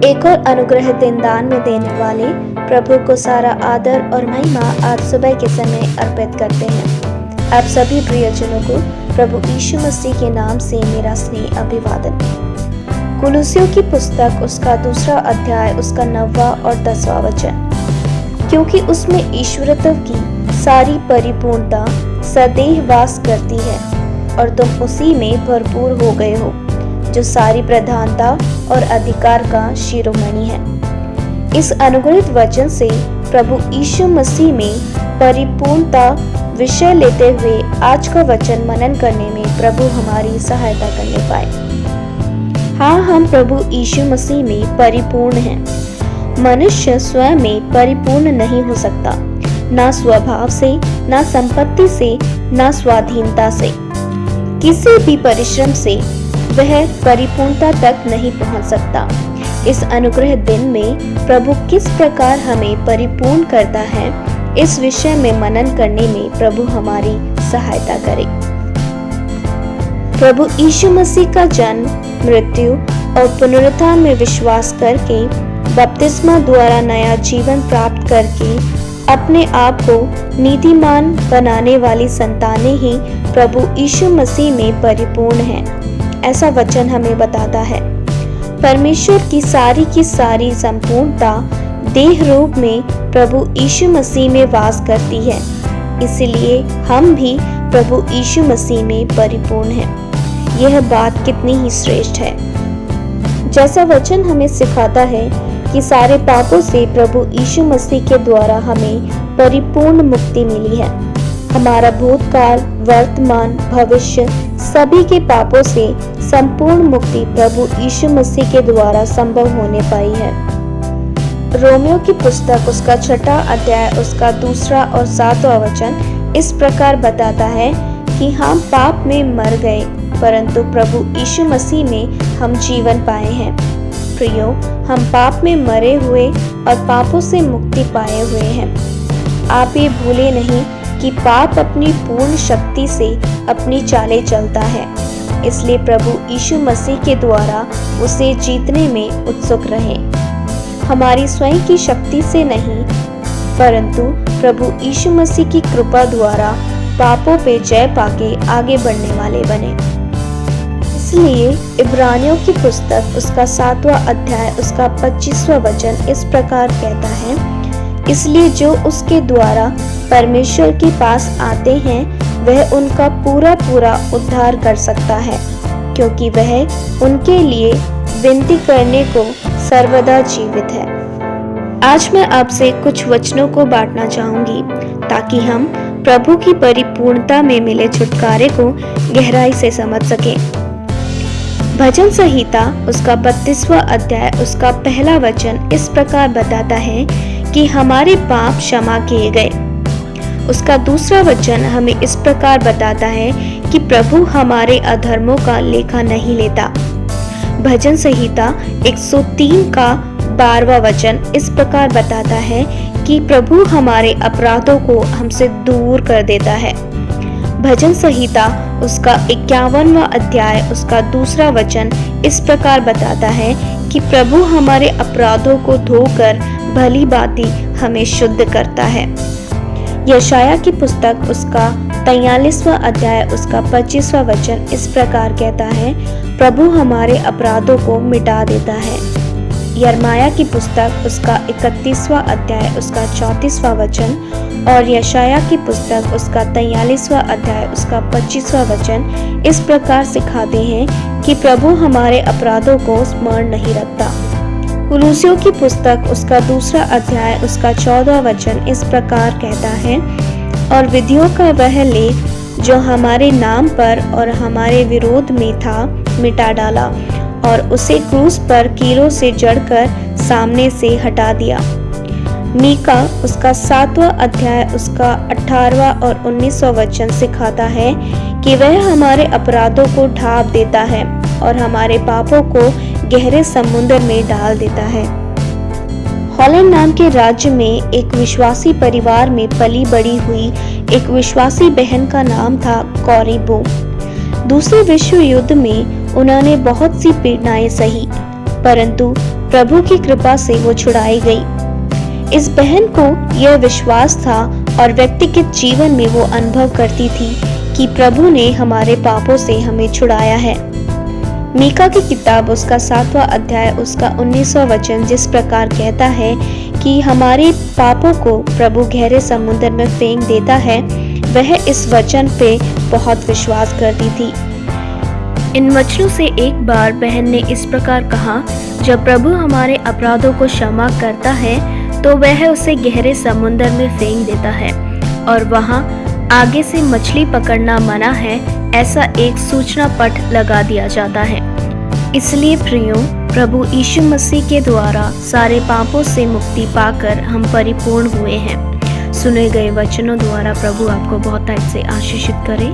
एक और अनुग्रह दान में देने वाले प्रभु को सारा आदर और महिमा आज सुबह के समय अर्पित करते हैं। आप सभी प्रियजनों को प्रभु यीशु मसीह के नाम से मेरा स्नेह अभिवादन। कुलुस्सियों की पुस्तक उसका 2 अध्याय उसका 9वां और 10वां वचन, क्योंकि उसमें ईश्वरत्व की सारी परिपूर्णता सदैव वास करती है और तुम उसी में भरपूर हो गए हो, जो सारी प्रधानता और अधिकार का शिरोमणि है। इस अनुग्रहित वचन से प्रभु यीशु मसीह में परिपूर्णता विषय लेते हुए आज का वचन मनन करने में प्रभु हमारी सहायता करने पाए। हाँ, हम प्रभु यीशु मसीह में परिपूर्ण हैं। मनुष्य स्वयं में परिपूर्ण नहीं हो सकता, ना स्वभाव से, ना संपत्ति से, ना स्वाधीनता से। किसी भी परिश्रम से वह परिपूर्णता तक नहीं पहुंच सकता। इस अनुग्रह दिन में प्रभु किस प्रकार हमें परिपूर्ण करता है, इस विषय में मनन करने में प्रभु हमारी सहायता करे। प्रभु यीशु मसीह का जन्म, मृत्यु और पुनरुत्थान में विश्वास करके, बपतिस्मा द्वारा नया जीवन प्राप्त करके अपने आप को नीतिमान बनाने वाली संतानें ही प्रभु यीशु मसीह में परिपूर्ण हैं, ऐसा वचन हमें बताता है। परमेश्वर की सारी संपूर्णता देह रूप में प्रभु यीशु मसीह में वास करती है, इसलिए हम भी प्रभु यीशु मसीह में परिपूर्ण हैं। यह बात कितनी ही श्रेष्ठ है। जैसा वचन हमें सिखाता है कि सारे पापों से प्रभु यीशु मसीह के द्वारा हमें परिपूर्ण मुक्ति मिली है। हमारा भूतकाल, वर्तमान, भविष्य सभी के पापों से संपूर्ण मुक्ति प्रभु यीशु मसीह के द्वारा संभव होने पाई है। रोमियो की पुस्तक उसका 6 अध्याय उसका 2 और 7वां वचन इस प्रकार बताता है कि हम पाप में मर गए, परंतु प्रभु यीशु मसीह में हम जीवन पाए हैं। प्रियो, हम पाप में मरे हुए और पापों से मुक्ति पाए हुए हैं। आप ये भूले नहीं कि पाप अपनी पूर्ण शक्ति से अपनी चालें चलता है, इसलिए प्रभु यीशु मसीह के द्वारा उसे जीतने में उत्सुक रहें। हमारी स्वयं की शक्ति से नहीं, परंतु प्रभु यीशु मसीह की कृपा द्वारा पापों पे जय पाके आगे बढ़ने वाले बने। इसलिए इब्रानियों की पुस्तक उसका 7वां अध्याय उसका 25वां वचन इस प्रकार कहता है, इसलिए जो उसके द्वारा परमेश्वर के पास आते हैं वह उनका पूरा उद्धार कर सकता है, क्योंकि वह उनके लिए विनती करने को सर्वदा जीवित है। आज मैं आपसे कुछ वचनों को बांटना चाहूंगी ताकि हम प्रभु की परिपूर्णता में मिले छुटकारे को गहराई से समझ सकें। भजन संहिता उसका 32वां अध्याय उसका 1 वचन इस प्रकार बताता है कि हमारे पाप क्षमा किए गए। उसका 2 वचन हमें इस प्रकार बताता है कि प्रभु हमारे अधर्मों का लेखा नहीं लेता। भजन संहिता 103 का 12वां वचन इस प्रकार बताता है कि प्रभु हमारे अपराधों को हमसे दूर कर देता है। भजन संहिता उसका 51वां अध्याय उसका 2 वचन इस प्रकार बताता है कि प्रभु हमारे अपराधों को धोकर भली भांति हमें शुद्ध करता है। यशाया की पुस्तक उसका 43वां अध्याय उसका 25वां वचन इस प्रकार कहता है, प्रभु हमारे अपराधों को मिटा देता है। यिर्मयाह की पुस्तक उसका 31वां अध्याय उसका 34वां वचन और यशाया की पुस्तक उसका 43वां अध्याय उसका 25वां वचन इस प्रकार सिखाते हैं कि प्रभु हमारे अपराधों को स्मरण नहीं रखता। कुलुस्सियों की पुस्तक उसका 2 अध्याय उसका 14वां वचन इस प्रकार कहता है, और विधियों का वह लेख जो हमारे नाम पर और हमारे विरोध में था मिटा डाला और उसे क्रूस पर कीलों से जड़कर सामने से हटा दिया। मीका उसका 7वां अध्याय उसका 18वां और 19वां वचन सिखाता है कि वह हमारे अपराधों को ढांप देता है और हमारे पापों को गहरे समुद्र में डाल देता है। हॉलैंड नाम के राज्य में एक विश्वासी परिवार में पली बड़ी हुई एक विश्वासी बहन का नाम था कॉरी बो। दूसरे विश्व युद्ध में उन्होंने बहुत सी पीड़ाएं सही, परंतु प्रभु की कृपा से वो छुड़ाई गई। इस बहन को यह विश्वास था और व्यक्तिगत जीवन में वो अनुभव करती थी कि प्रभु ने हमारे पापों से हमें छुड़ाया है। मीका की किताब उसका 7वां अध्याय उसका 19वां वचन जिस प्रकार कहता है कि हमारे पापों को प्रभु गहरे समुद्र में फेंक देता है, वह इस वचन पे बहुत विश्वास करती थी। इन वचनों से एक बार बहन ने इस प्रकार कहा, जब प्रभु हमारे अपराधों को क्षमा करता है तो वह उसे गहरे समुद्र में फेंक देता है और वहां आगे से मछली पकड़ना मना है, ऐसा एक सूचना पट लगा दिया जाता है। इसलिए प्रियो, प्रभु यीशु मसीह के द्वारा सारे पापों से मुक्ति पाकर हम परिपूर्ण हुए हैं। सुने गए वचनों द्वारा प्रभु आपको बहुत से आशीषित करे।